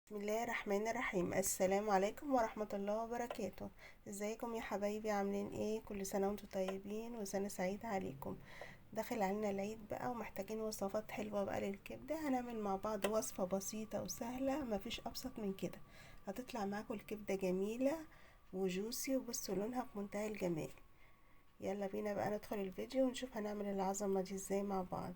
بسم الله الرحمن الرحيم. السلام عليكم ورحمة الله وبركاته. ازيكم يا حبايبي؟ عاملين ايه؟ كل سنة وانتم طيبين وسنة سعيدة عليكم. داخل علينا العيد بقى ومحتاجين وصفات حلوة بقى للكبدة. هنعمل مع بعض وصفة بسيطة وسهلة، مفيش ابسط من كده. هتطلع معاكم الكبدة جميلة وجوسي، وبصوا لونها في منتهى الجمال. يلا بينا بقى ندخل الفيديو ونشوف هنعمل العظمة دي ازاي مع بعض.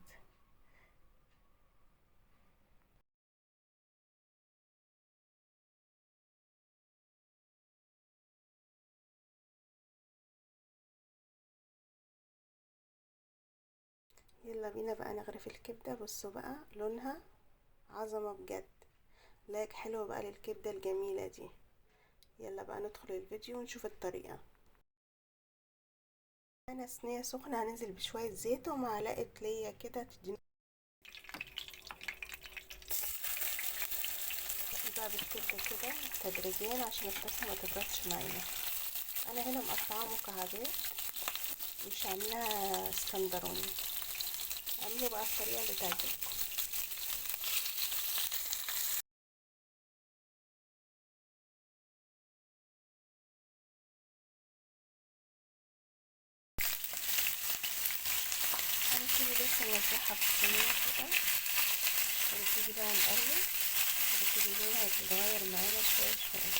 يلا بينا بقى نغرف الكبدة. بصوا بقى لونها عظمة بجد. لايك حلو بقى للكبدة الجميلة دي. يلا بقى ندخل الفيديو ونشوف الطريقة. انا صينية سخنة هننزل بشوية زيت ومعلقة ليا كده تديني بقى بالكبدة كده تدريجيا عشان الطاسة ما تبردش معانا. انا هنا مقطعة مكعبات، مش عاملاها اسكندراني. اعملوا بقى الطريقة اللي تعجبكم. هنبتدي بس نوزعها في الصينية كده، ونبتدي بقى نقلب. هتبتدي لونها يتغير معانا شوية شوية.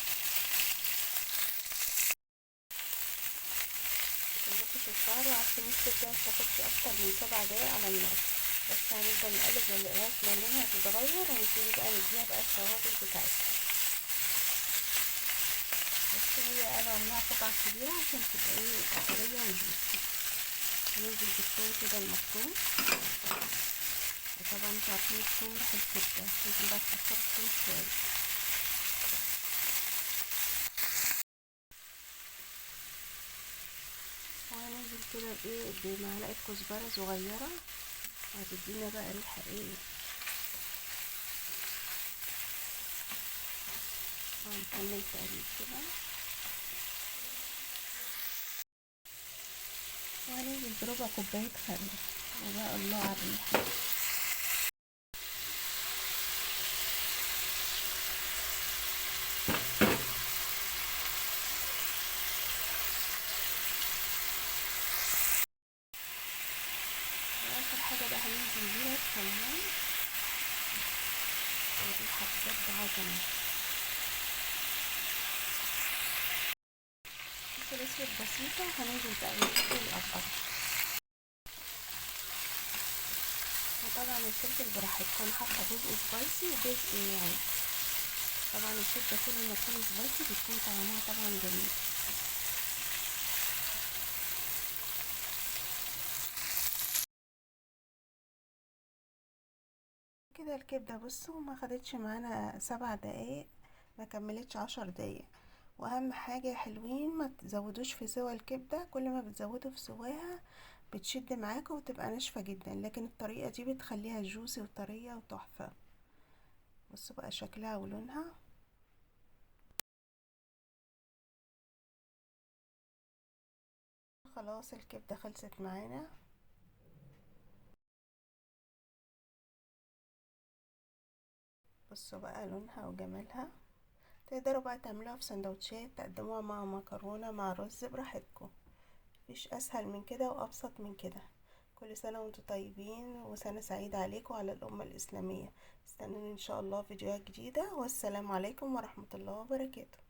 متنقش الشعر، وعارفين الكبدة متاخدش اكتر من 7 دقايق على النار. بس هنفضل نقلب لغاية ما لونها تتغير، ونبتدي بقى نديها بقى التوابل بتاعتها. بس هي قالوا عملها قطع كبيرة عشان تبقى ايه طرية وجوسي. هننزل بالثوم كده المفروم، وطبعا انتوا عارفين الثوم ريحة الكبدة، لازم بقى تكتر الثوم شوية. وهننزل كده بايه بمعلقة كزبرة صغيرة، وهتدينا بقى ريحة ايه. وهنكمل تقليب كده، وهننزل بربع كوباية خل. وبقى الله على الريحة. واخر حاجة بقى هننزل بيها الكمون. الريحة بجد عظمة. فلفل اسود بسيطة، وهننزل بقى بالفلفل الأخضر. وطبعا الفلفل براحتكم، حاطة جزء سبايسي وجزء عادي. طبعا الكبدة كل ما تكون سبايسي بتكون طعمها طبعا جميل. كده الكبدة بصوا ما خدتش معانا 7 دقايق، ما كملتش 10 دقايق. واهم حاجة يا حلوين ما تزودوش في سوى الكبدة، كل ما بتزودوا في سواها بتشد معاكم وتبقى ناشفة جدا، لكن الطريقة دي بتخليها جوسي وطرية وتحفة. بصوا بقى شكلها ولونها. خلاص الكبدة خلصت معانا. بصوا بقى لونها وجمالها. تقدروا بقى تعملوها في سندوتشات، تقدموها مع مكرونة مع رز براحتكم. مفيش اسهل من كده وابسط من كده. كل سنة وانتم طيبين وسنة سعيدة عليكم وعلى الأمة الإسلامية. استنوني إن شاء الله فيديوهات جديدة، والسلام عليكم ورحمة الله وبركاته.